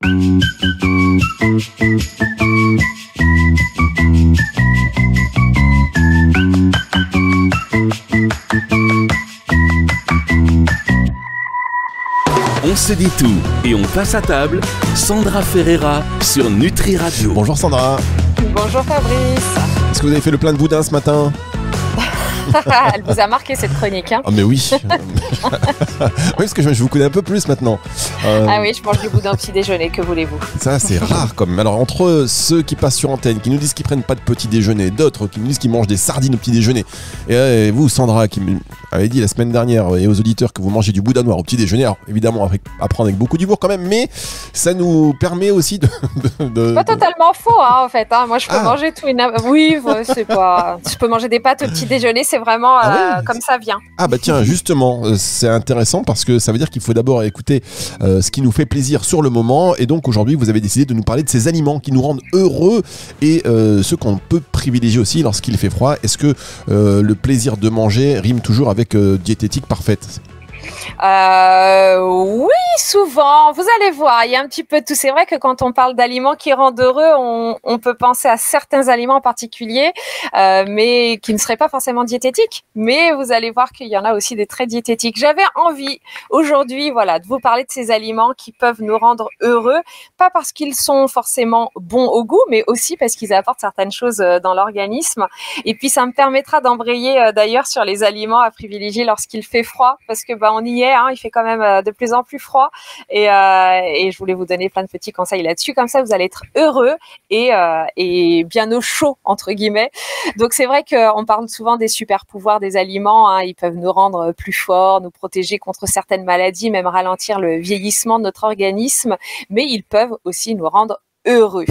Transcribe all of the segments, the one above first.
On se dit tout et on passe à table. Sandra Ferreira sur Nutri Radio. Bonjour Sandra. Bonjour Fabrice. Est-ce que vous avez fait le plein de boudin ce matin? Elle vous a marqué cette chronique, hein? Ah mais oui. Oui, parce que je vous connais un peu plus maintenant. Ah oui, je mange du boudin au petit déjeuner, que voulez-vous? Ça c'est rare quand même. Alors entre ceux qui passent sur antenne, qui nous disent qu'ils prennent pas de petit déjeuner, d'autres qui nous disent qu'ils mangent des sardines au petit déjeuner, et vous Sandra qui m'avez dit la semaine dernière et aux auditeurs que vous mangez du boudin noir au petit déjeuner, alors évidemment à prendre avec beaucoup d'humour quand même, mais ça nous permet aussi de... Pas totalement faux, hein, en fait. Hein. Moi je peux manger tout oui, c'est pas... Je peux manger des pâtes au petit déjeuner, c'est vraiment ouais, comme ça vient. Ah bah tiens, justement, c'est intéressant parce que ça veut dire qu'il faut d'abord écouter ce qui nous fait plaisir sur le moment. Et donc aujourd'hui, vous avez décidé de nous parler de ces aliments qui nous rendent heureux et ceux qu'on peut privilégier aussi lorsqu'il fait froid. Est-ce que le plaisir de manger rime toujours avec diététique parfaite ? Oui, souvent. Vous allez voir, il y a un petit peu de tout. C'est vrai que quand on parle d'aliments qui rendent heureux, on peut penser à certains aliments en particulier, mais qui ne seraient pas forcément diététiques. Mais vous allez voir qu'il y en a aussi des très diététiques. J'avais envie aujourd'hui, de vous parler de ces aliments qui peuvent nous rendre heureux, pas parce qu'ils sont forcément bons au goût, mais aussi parce qu'ils apportent certaines choses dans l'organisme. Et puis ça me permettra d'embrayer d'ailleurs sur les aliments à privilégier lorsqu'il fait froid, parce que on y est, il fait quand même de plus en plus froid et je voulais vous donner plein de petits conseils là-dessus, comme ça vous allez être heureux et bien au chaud entre guillemets. Donc c'est vrai qu'on parle souvent des super pouvoirs des aliments, ils peuvent nous rendre plus forts, nous protéger contre certaines maladies, même ralentir le vieillissement de notre organisme, mais ils peuvent aussi nous rendre heureux.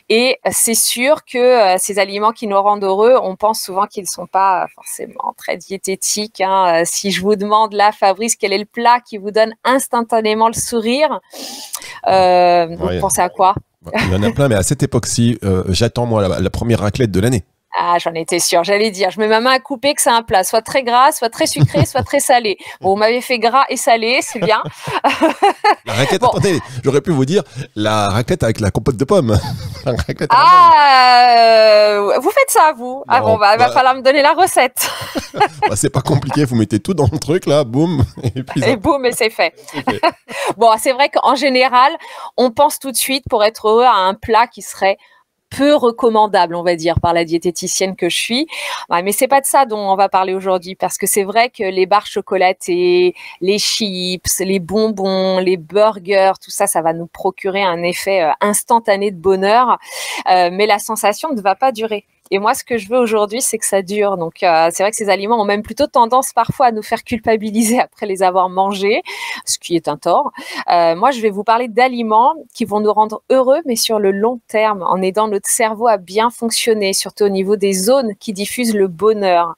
Et c'est sûr que ces aliments qui nous rendent heureux, on pense souvent qu'ils ne sont pas forcément très diététiques. Si je vous demande là, Fabrice, quel est le plat qui vous donne instantanément le sourire, vous pensez à quoi? Il y en a plein, mais à cette époque-ci, j'attends moi la première raclette de l'année. Ah, j'en étais sûre, j'allais dire. Je mets ma main à couper que c'est un plat, soit très gras, soit très sucré, soit très salé. Bon, vous m'avez fait gras et salé, c'est bien. La raclette, attendez, j'aurais pu vous dire la raclette avec la compote de pommes. Vous faites ça, vous? Ah bon, il va falloir me donner la recette. C'est pas compliqué, vous mettez tout dans le truc, là, boum. Et boum, et c'est fait. Bon, c'est vrai qu'en général, on pense tout de suite, pour être heureux, à un plat qui serait peu recommandable, on va dire, par la diététicienne que je suis. Ouais, mais c'est pas de ça dont on va parler aujourd'hui, parce que c'est vrai que les barres chocolatées, les chips, les bonbons, les burgers, tout ça, ça va nous procurer un effet instantané de bonheur, mais la sensation ne va pas durer. Et moi, ce que je veux aujourd'hui, c'est que ça dure. Donc, c'est vrai que ces aliments ont même plutôt tendance parfois à nous faire culpabiliser après les avoir mangés, ce qui est un tort. Moi, je vais vous parler d'aliments qui vont nous rendre heureux, mais sur le long terme, en aidant notre cerveau à bien fonctionner, surtout au niveau des zones qui diffusent le bonheur.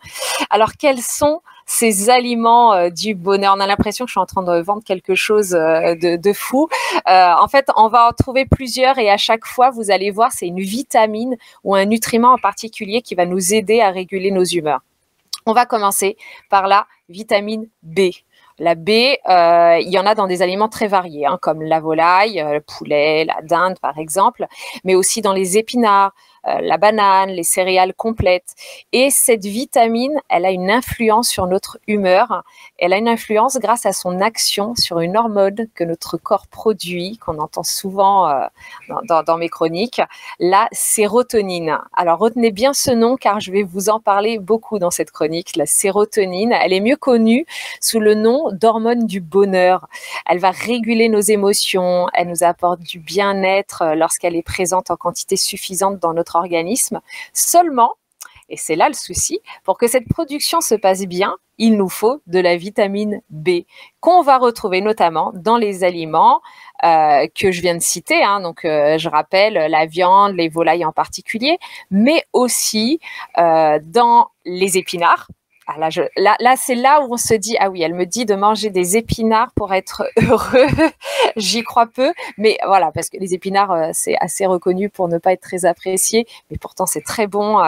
Alors, quels sont ces aliments du bonheur? On a l'impression que je suis en train de vendre quelque chose de fou. En fait, on va en trouver plusieurs et à chaque fois, vous allez voir, c'est une vitamine ou un nutriment en particulier qui va nous aider à réguler nos humeurs. On va commencer par la vitamine B. La B, il y en a dans des aliments très variés, comme la volaille, le poulet, la dinde par exemple, mais aussi dans les épinards, la banane, les céréales complètes. Et cette vitamine, elle a une influence sur notre humeur. Elle a une influence grâce à son action sur une hormone que notre corps produit, qu'on entend souvent dans mes chroniques, la sérotonine. Alors retenez bien ce nom car je vais vous en parler beaucoup dans cette chronique. La sérotonine, elle est mieux connue sous le nom d'hormone du bonheur. Elle va réguler nos émotions, elle nous apporte du bien-être lorsqu'elle est présente en quantité suffisante dans notre organisme. Seulement, et c'est là le souci, pour que cette production se passe bien, il nous faut de la vitamine B, qu'on va retrouver notamment dans les aliments que je viens de citer. Donc, je rappelle la viande, les volailles en particulier, mais aussi dans les épinards. Là, c'est là où on se dit, ah oui, elle me dit de manger des épinards pour être heureux. J'y crois peu, mais voilà, parce que les épinards, c'est assez reconnu pour ne pas être très apprécié, mais pourtant c'est très bon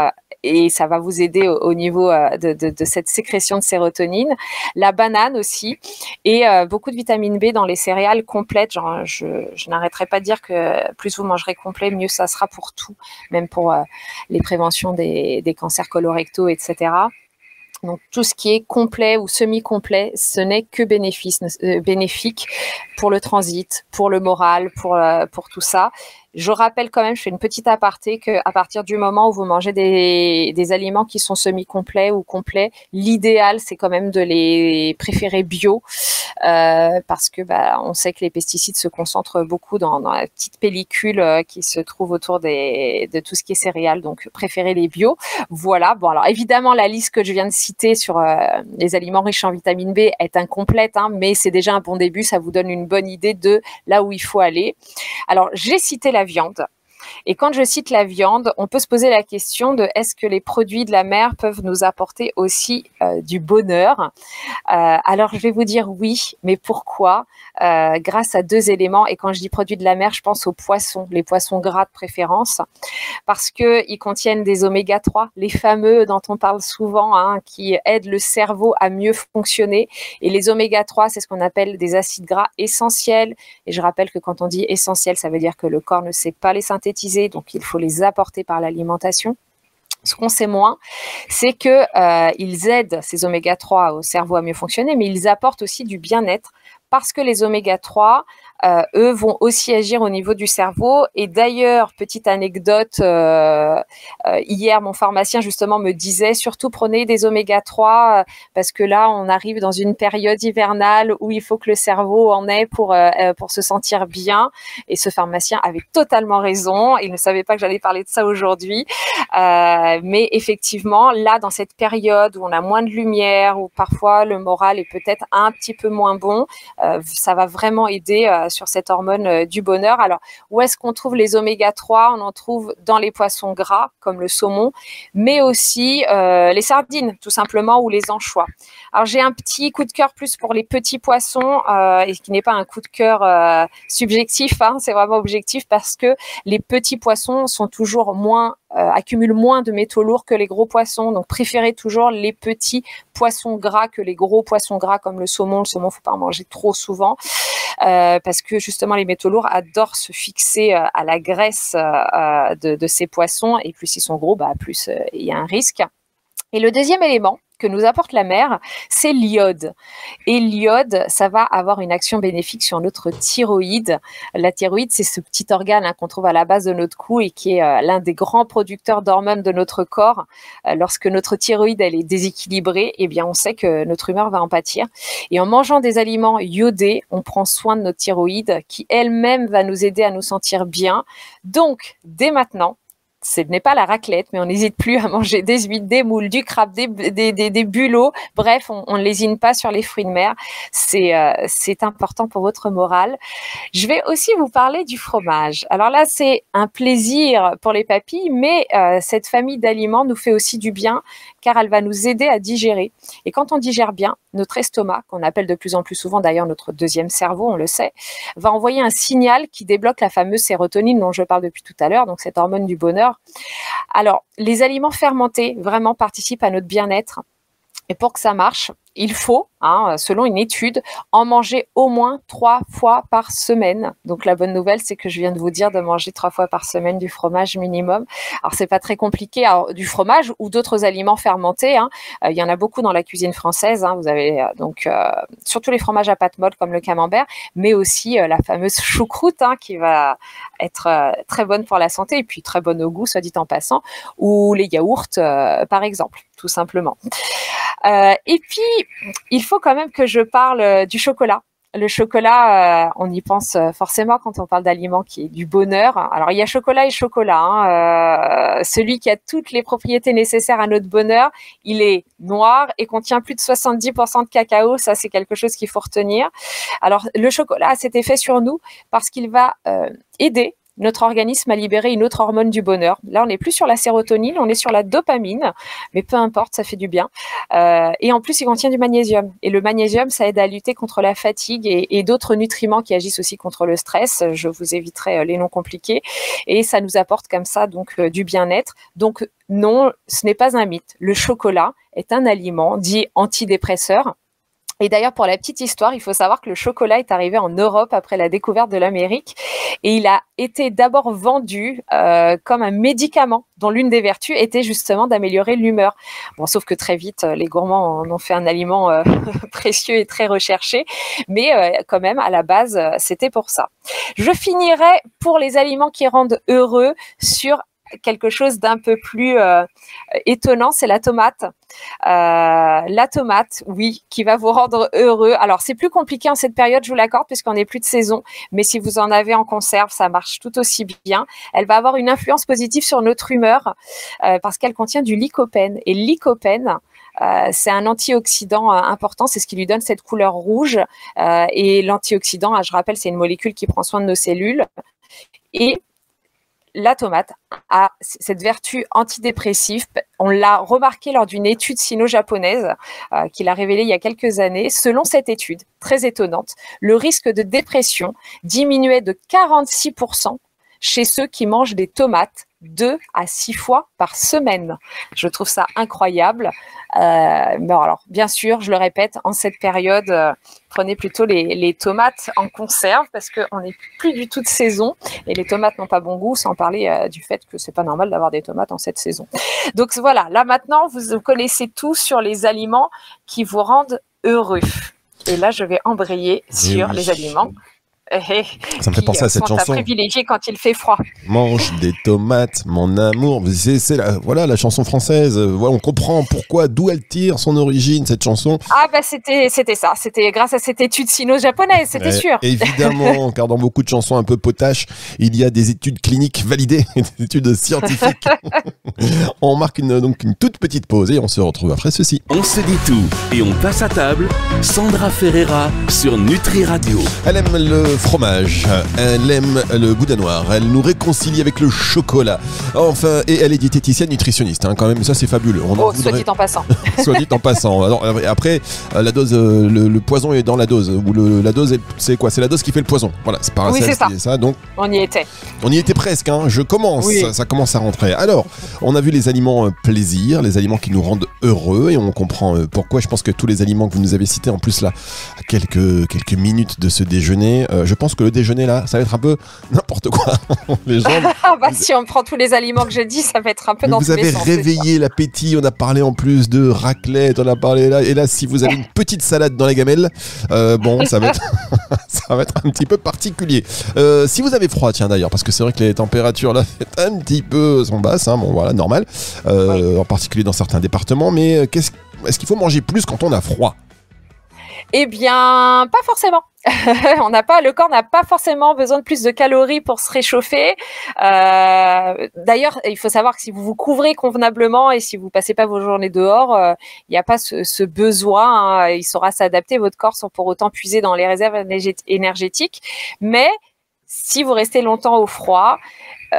et ça va vous aider au niveau de cette sécrétion de sérotonine. La banane aussi, et beaucoup de vitamine B dans les céréales complètes. Genre, je n'arrêterai pas de dire que plus vous mangerez complet, mieux ça sera pour tout, même pour les préventions des cancers colorectaux, etc. Donc tout ce qui est complet ou semi-complet, ce n'est que bénéfique pour le transit, pour le moral, pour tout ça. Je rappelle quand même, je fais une petite aparté, qu'à partir du moment où vous mangez des aliments qui sont semi-complets ou complets, l'idéal, c'est quand même de les préférer bio, parce que on sait que les pesticides se concentrent beaucoup dans la petite pellicule qui se trouve autour de tout ce qui est céréales, donc préférez les bio. Voilà. Bon, alors évidemment, la liste que je viens de citer sur les aliments riches en vitamine B est incomplète, hein, mais c'est déjà un bon début, ça vous donne une bonne idée de là où il faut aller. Alors, j'ai cité la viande. Et quand je cite la viande, on peut se poser la question de est-ce que les produits de la mer peuvent nous apporter aussi du bonheur? Alors, je vais vous dire oui, mais pourquoi? Grâce à deux éléments. Et quand je dis produits de la mer, je pense aux poissons, les poissons gras de préférence, parce qu'ils contiennent des oméga 3, les fameux dont on parle souvent, hein, qui aident le cerveau à mieux fonctionner. Et les oméga 3, c'est ce qu'on appelle des acides gras essentiels. Et je rappelle que quand on dit essentiel, ça veut dire que le corps ne sait pas les synthétiser, donc il faut les apporter par l'alimentation. Ce qu'on sait moins, c'est que ils aident ces oméga 3 au cerveau à mieux fonctionner, mais ils apportent aussi du bien-être, parce que les oméga 3, eux, vont aussi agir au niveau du cerveau. Et d'ailleurs, petite anecdote, hier, mon pharmacien, justement, me disait, surtout prenez des oméga 3, parce que là, on arrive dans une période hivernale où il faut que le cerveau en ait pour se sentir bien. Et ce pharmacien avait totalement raison. Il ne savait pas que j'allais parler de ça aujourd'hui. Mais effectivement, là, dans cette période où on a moins de lumière, où parfois le moral est peut-être un petit peu moins bon, ça va vraiment aider sur cette hormone du bonheur. Alors, où est-ce qu'on trouve les oméga 3? On en trouve dans les poissons gras, comme le saumon, mais aussi les sardines, tout simplement, ou les anchois. Alors, j'ai un petit coup de cœur plus pour les petits poissons, et qui n'est pas un coup de cœur subjectif, hein, c'est vraiment objectif, parce que les petits poissons sont toujours accumulent moins de métaux lourds que les gros poissons. Donc, préférez toujours les petits poissons gras que les gros poissons gras comme le saumon. Le saumon, faut pas en manger trop souvent, parce que justement, les métaux lourds adorent se fixer à la graisse de ces poissons. Et plus ils sont gros, plus il y a un risque. Et le deuxième élément que nous apporte la mer, c'est l'iode. Et l'iode, ça va avoir une action bénéfique sur notre thyroïde. La thyroïde, c'est ce petit organe qu'on trouve à la base de notre cou et qui est l'un des grands producteurs d'hormones de notre corps. Lorsque notre thyroïde elle est déséquilibrée, eh bien on sait que notre humeur va en pâtir. Et en mangeant des aliments iodés, on prend soin de notre thyroïde qui elle-même va nous aider à nous sentir bien. Donc, dès maintenant, ce n'est pas la raclette, mais on n'hésite plus à manger des huîtres, des moules, du crabe, des bulots. Bref, on ne lésine pas sur les fruits de mer. C'est important pour votre morale. Je vais aussi vous parler du fromage. Alors là, c'est un plaisir pour les papilles, mais cette famille d'aliments nous fait aussi du bien, car elle va nous aider à digérer. Et quand on digère bien, notre estomac, qu'on appelle de plus en plus souvent d'ailleurs notre deuxième cerveau, on le sait, va envoyer un signal qui débloque la fameuse sérotonine dont je parle depuis tout à l'heure, donc cette hormone du bonheur. Alors, les aliments fermentés vraiment participent à notre bien-être. Et pour que ça marche, il faut, selon une étude, en manger au moins 3 fois par semaine. Donc la bonne nouvelle, c'est que je viens de vous dire de manger 3 fois par semaine du fromage minimum. Alors c'est pas très compliqué. Alors, du fromage ou d'autres aliments fermentés, il y en a beaucoup dans la cuisine française. Vous avez donc surtout les fromages à pâte molle comme le camembert, mais aussi la fameuse choucroute qui va être très bonne pour la santé et puis très bonne au goût, soit dit en passant, ou les yaourts par exemple, tout simplement. Et puis, il faut quand même que je parle du chocolat. Le chocolat, on y pense forcément quand on parle d'aliments qui est du bonheur. Alors, il y a chocolat et chocolat. Celui qui a toutes les propriétés nécessaires à notre bonheur, il est noir et contient plus de 70% de cacao. Ça, c'est quelque chose qu'il faut retenir. Alors, le chocolat a cet effet sur nous parce qu'il va aider notre organisme a libéré une autre hormone du bonheur. Là, on n'est plus sur la sérotonine, on est sur la dopamine, mais peu importe, ça fait du bien. Et en plus, il contient du magnésium. Et le magnésium, ça aide à lutter contre la fatigue et d'autres nutriments qui agissent aussi contre le stress. Je vous éviterai les noms compliqués. Et ça nous apporte comme ça donc du bien-être. Donc non, ce n'est pas un mythe. Le chocolat est un aliment dit antidépresseur. Et d'ailleurs, pour la petite histoire, il faut savoir que le chocolat est arrivé en Europe après la découverte de l'Amérique et il a été d'abord vendu comme un médicament dont l'une des vertus était justement d'améliorer l'humeur. Bon, sauf que très vite, les gourmands en ont fait un aliment précieux et très recherché, mais quand même, à la base, c'était pour ça. Je finirai pour les aliments qui rendent heureux sur quelque chose d'un peu plus étonnant, c'est la tomate. La tomate, oui, qui va vous rendre heureux. Alors, c'est plus compliqué en cette période, je vous l'accorde, puisqu'on n'est plus de saison. Mais si vous en avez en conserve, ça marche tout aussi bien. Elle va avoir une influence positive sur notre humeur parce qu'elle contient du lycopène. Et le lycopène, c'est un antioxydant important, c'est ce qui lui donne cette couleur rouge. Et l'antioxydant, je rappelle, c'est une molécule qui prend soin de nos cellules. Et la tomate a cette vertu antidépressive. On l'a remarqué lors d'une étude sino-japonaise qu'il a révélée il y a quelques années. Selon cette étude, très étonnante, le risque de dépression diminuait de 46% chez ceux qui mangent des tomates 2 à 6 fois par semaine. Je trouve ça incroyable. Mais alors, bien sûr, je le répète, en cette période, prenez plutôt les tomates en conserve parce qu'on n'est plus du tout de saison et les tomates n'ont pas bon goût, sans parler du fait que c'est pas normal d'avoir des tomates en cette saison. Donc voilà, là maintenant, vous connaissez tout sur les aliments qui vous rendent heureux. Et là, je vais embrayer sur les aliments ça me fait penser à cette chanson. Privilégié quand il fait froid. Mange des tomates, mon amour. C'est la chanson française. Voilà, on comprend pourquoi, d'où elle tire son origine, cette chanson. Ah bah c'était ça. C'était grâce à cette étude sino-japonaise, c'était sûr. Évidemment, car dans beaucoup de chansons un peu potaches, il y a des études cliniques validées, des études scientifiques. On marque donc une toute petite pause et on se retrouve après ceci. On se dit tout et on passe à table. Sandra Ferreira sur Nutri Radio. Elle aime le fromage, elle aime le boudin noir, elle nous réconcilie avec le chocolat. Enfin, et elle est diététicienne nutritionniste, quand même, ça c'est fabuleux. Soit dit en passant. Soit dit en passant. Alors, après, la dose, le poison est dans la dose. Ou la dose, c'est quoi? C'est la dose qui fait le poison. Voilà, c'est pas ça. Donc, on y était. On y était presque, je commence, ça commence à rentrer. Alors, on a vu les aliments plaisir, les aliments qui nous rendent heureux, et on comprend pourquoi. Je pense que tous les aliments que vous nous avez cités, en plus là, à quelques minutes de ce déjeuner, je pense que le déjeuner là, ça va être un peu n'importe quoi. Les gens, si on prend tous les aliments que j'ai dit, ça va être un peu dans tous les sens. Vous avez réveillé l'appétit, on a parlé en plus de raclette, on a parlé là, et là si vous avez une petite salade dans la gamelle, bon, ça va être ça va être un petit peu particulier. Si vous avez froid, tiens d'ailleurs, parce que c'est vrai que les températures là un petit peu sont basses, bon voilà, normal, en particulier dans certains départements, mais est-ce qu'il faut manger plus quand on a froid? Eh bien, pas forcément. Le corps n'a pas forcément besoin de plus de calories pour se réchauffer. D'ailleurs, il faut savoir que si vous vous couvrez convenablement et si vous passez pas vos journées dehors, il n'y a pas ce besoin. Il saura s'adapter, votre corps, sans pour autant puiser dans les réserves énergétiques. Mais si vous restez longtemps au froid,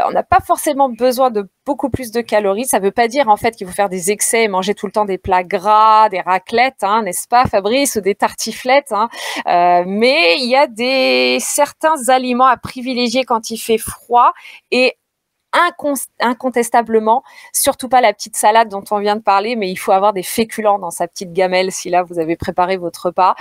on n'a pas forcément besoin de beaucoup plus de calories. Ça ne veut pas dire en fait qu'il faut faire des excès et manger tout le temps des plats gras, des raclettes, n'est-ce pas Fabrice, ou des tartiflettes. Mais il y a certains aliments à privilégier quand il fait froid et incontestablement, surtout pas la petite salade dont on vient de parler, mais il faut avoir des féculents dans sa petite gamelle si là vous avez préparé votre repas.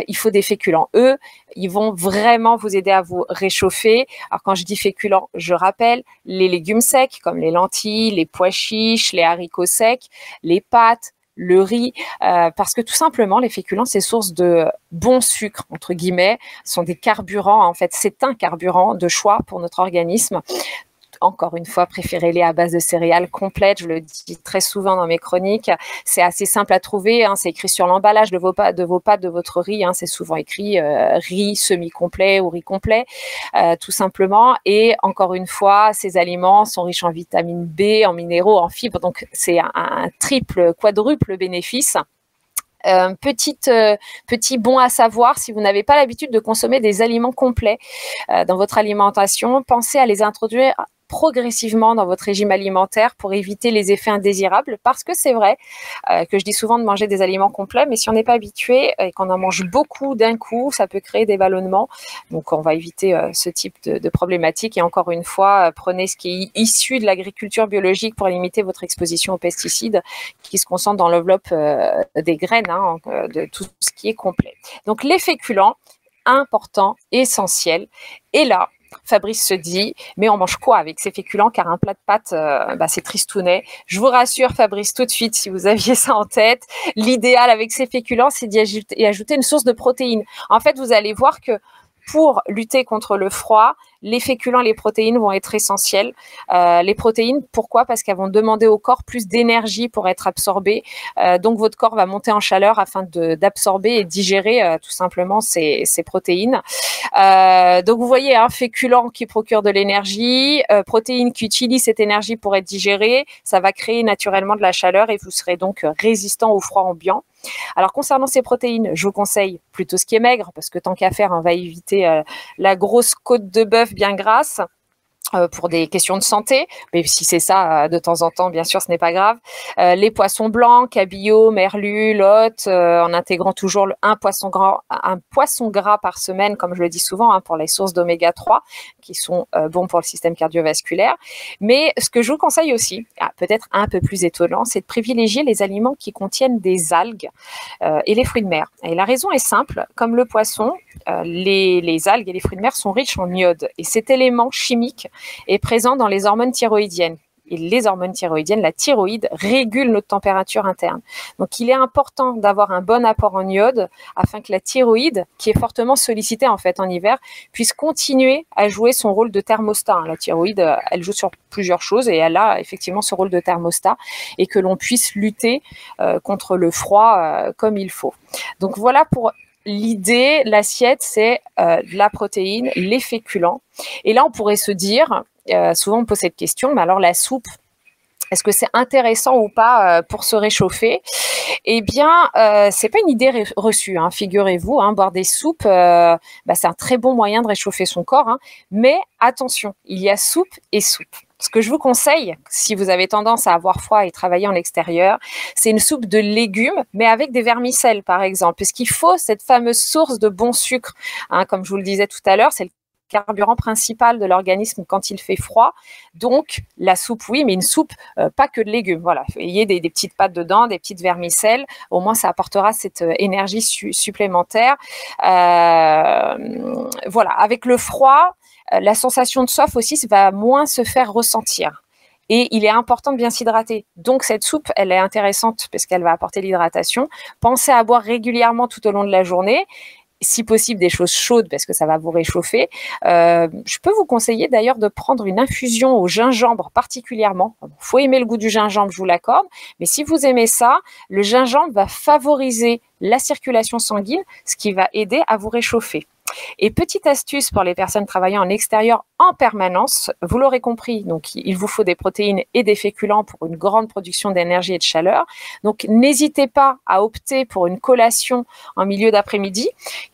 Il faut des féculents. Eux, ils vont vraiment vous aider à vous réchauffer. Alors quand je dis féculents, je rappelle les légumes secs comme les lentilles, les pois chiches, les haricots secs, les pâtes, le riz, parce que tout simplement les féculents, c'est source de bon sucre entre guillemets, sont des carburants. En fait, c'est un carburant de choix pour notre organisme. Encore une fois, préférez-les à base de céréales complètes. Je le dis très souvent dans mes chroniques. C'est assez simple à trouver. C'est écrit sur l'emballage de vos pâtes, de votre riz. C'est souvent écrit riz semi-complet ou riz complet, tout simplement. Et encore une fois, ces aliments sont riches en vitamine B, en minéraux, en fibres. Donc, c'est un triple, quadruple bénéfice. Petit bon à savoir, si vous n'avez pas l'habitude de consommer des aliments complets dans votre alimentation, pensez à les introduire progressivement dans votre régime alimentaire pour éviter les effets indésirables, parce que c'est vrai que je dis souvent de manger des aliments complets, mais si on n'est pas habitué et qu'on en mange beaucoup d'un coup, ça peut créer des ballonnements. Donc on va éviter ce type de problématique, et encore une fois, prenez ce qui est issu de l'agriculture biologique pour limiter votre exposition aux pesticides qui se concentrent dans l'enveloppe des graines, de tout ce qui est complet. Donc les féculents, important, essentiel. Et là, Fabrice se dit, mais on mange quoi avec ces féculents, car un plat de pâtes, c'est tristounet. Je vous rassure, Fabrice, tout de suite, si vous aviez ça en tête, l'idéal avec ces féculents, c'est d'y ajouter une source de protéines. En fait, vous allez voir que pour lutter contre le froid, les féculents et les protéines vont être essentiels. Les protéines, pourquoi? Parce qu'elles vont demander au corps plus d'énergie pour être absorbées. Donc, votre corps va monter en chaleur afin d'absorber et digérer tout simplement ces protéines. Donc, vous voyez, un féculent qui procure de l'énergie, protéines qui utilisent cette énergie pour être digérées, ça va créer naturellement de la chaleur et vous serez donc résistant au froid ambiant. Alors, concernant ces protéines, je vous conseille plutôt ce qui est maigre, parce que tant qu'à faire, on va éviter la grosse côte de bœuf bien grasse pour des questions de santé, mais si c'est ça de temps en temps, bien sûr, ce n'est pas grave. Les poissons blancs, cabillaud, merlu, lotte, en intégrant toujours un poisson gras par semaine, comme je le dis souvent, pour les sources d'oméga 3 qui sont bons pour le système cardiovasculaire. Mais ce que je vous conseille aussi, peut-être un peu plus étonnant, c'est de privilégier les aliments qui contiennent des algues et les fruits de mer. Et la raison est simple, comme le poisson, les algues et les fruits de mer sont riches en iode, et cet élément chimique est présent dans les hormones thyroïdiennes. Et les hormones thyroïdiennes, la thyroïde, régule notre température interne. Donc, il est important d'avoir un bon apport en iode afin que la thyroïde, qui est fortement sollicitée en fait en hiver, puisse continuer à jouer son rôle de thermostat. La thyroïde, elle joue sur plusieurs choses et elle a effectivement ce rôle de thermostat, et que l'on puisse lutter contre le froid comme il faut. Donc, voilà pour l'idée. L'assiette, c'est de la protéine, les féculents. Et là, on pourrait se dire, souvent on pose cette question, mais alors la soupe, est-ce que c'est intéressant ou pas pour se réchauffer? Eh bien, c'est pas une idée reçue, figurez-vous. Boire des soupes, c'est un très bon moyen de réchauffer son corps. Mais attention, il y a soupe et soupe. Ce que je vous conseille, si vous avez tendance à avoir froid et travailler en extérieur, c'est une soupe de légumes, mais avec des vermicelles, par exemple, puisqu'il faut cette fameuse source de bon sucre. Comme je vous le disais tout à l'heure, c'est le carburant principal de l'organisme quand il fait froid. Donc, la soupe, oui, mais une soupe, pas que de légumes. Voilà, ayez des petites pâtes dedans, des petites vermicelles. Au moins, ça apportera cette énergie supplémentaire. Voilà, avec le froid, la sensation de soif aussi va moins se faire ressentir. Et il est important de bien s'hydrater. Donc, cette soupe, elle est intéressante parce qu'elle va apporter l'hydratation. Pensez à boire régulièrement tout au long de la journée. Si possible, des choses chaudes parce que ça va vous réchauffer. Je peux vous conseiller d'ailleurs de prendre une infusion au gingembre particulièrement. Il faut aimer le goût du gingembre, je vous l'accorde. Mais si vous aimez ça, le gingembre va favoriser la circulation sanguine, ce qui va aider à vous réchauffer. Et petite astuce pour les personnes travaillant en extérieur en permanence, vous l'aurez compris, donc il vous faut des protéines et des féculents pour une grande production d'énergie et de chaleur. Donc n'hésitez pas à opter pour une collation en milieu d'après-midi.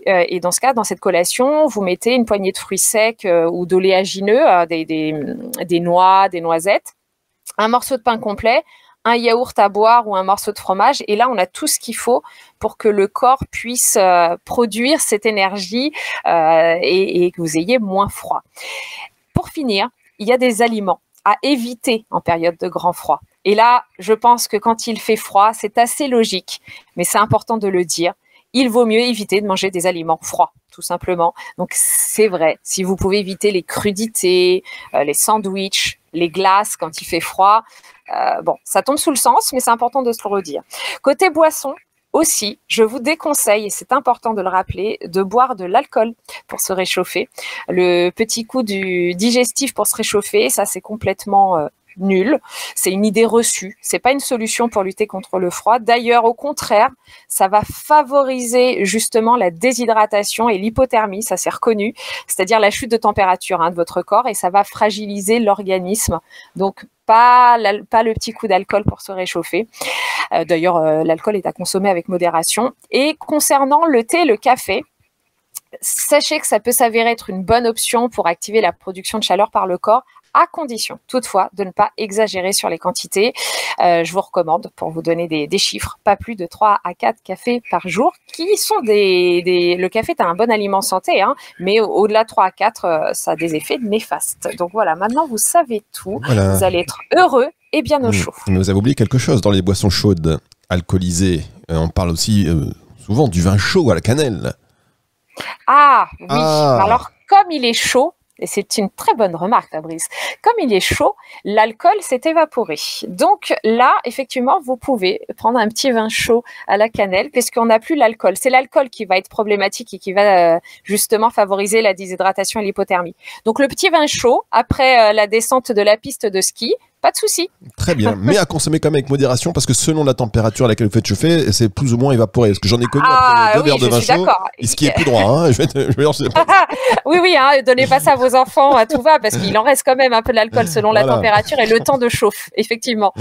Et dans ce cas, dans cette collation, vous mettez une poignée de fruits secs ou d'oléagineux, des noix, des noisettes, un morceau de pain complet, un yaourt à boire ou un morceau de fromage. Et là, on a tout ce qu'il faut pour que le corps puisse produire cette énergie et que vous ayez moins froid. Pour finir, il y a des aliments à éviter en période de grand froid. Et là, je pense que quand il fait froid, c'est assez logique, mais c'est important de le dire. Il vaut mieux éviter de manger des aliments froids, tout simplement. Donc, c'est vrai, si vous pouvez éviter les crudités, les sandwichs, les glaces quand il fait froid, ça tombe sous le sens, mais c'est important de se le redire. Côté boisson, aussi, je vous déconseille, et c'est important de le rappeler, de boire de l'alcool pour se réchauffer. Le petit coup du digestif pour se réchauffer, ça c'est complètement nul. C'est une idée reçue. C'est pas une solution pour lutter contre le froid. D'ailleurs, au contraire, ça va favoriser justement la déshydratation et l'hypothermie, ça c'est reconnu, c'est-à-dire la chute de température de votre corps, et ça va fragiliser l'organisme. Donc, pas le petit coup d'alcool pour se réchauffer. D'ailleurs, l'alcool est à consommer avec modération. Et concernant le thé, le café, sachez que ça peut s'avérer être une bonne option pour activer la production de chaleur par le corps, à condition, toutefois, de ne pas exagérer sur les quantités. Je vous recommande, pour vous donner des chiffres, pas plus de 3 à 4 cafés par jour, qui sont le café est un bon aliment santé, mais au-delà de 3 à 4, ça a des effets néfastes. Donc voilà, maintenant vous savez tout, voilà. Vous allez être heureux et bien au chaud. Mais vous avez oublié quelque chose dans les boissons chaudes, alcoolisées. On parle aussi souvent du vin chaud à la cannelle. Ah oui, alors comme il est chaud, et c'est une très bonne remarque, Fabrice. Comme il est chaud, l'alcool s'est évaporé. Donc là, effectivement, vous pouvez prendre un petit vin chaud à la cannelle, puisqu'on n'a plus l'alcool. C'est l'alcool qui va être problématique et qui va justement favoriser la déshydratation et l'hypothermie. Donc le petit vin chaud, après la descente de la piste de ski, pas de souci. Très bien, mais à consommer quand même avec modération, parce que selon la température à laquelle vous faites chauffer, c'est plus ou moins évaporé. Parce que j'en ai connu après 2 verres de vin chaud, et ce qui est plus droit. Oui, donnez pas ça à vos enfants à tout va, parce qu'il en reste quand même un peu d'alcool selon la température et le temps de chauffe, effectivement.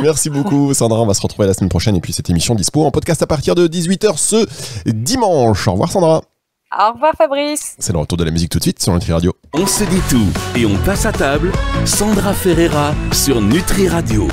Merci beaucoup Sandra, on va se retrouver la semaine prochaine, et puis cette émission dispo en podcast à partir de 18h ce dimanche. Au revoir Sandra. Au revoir Fabrice. C'est le retour de la musique tout de suite sur Nutri Radio. On se dit tout et on passe à table. Sandra Ferreira sur Nutri Radio.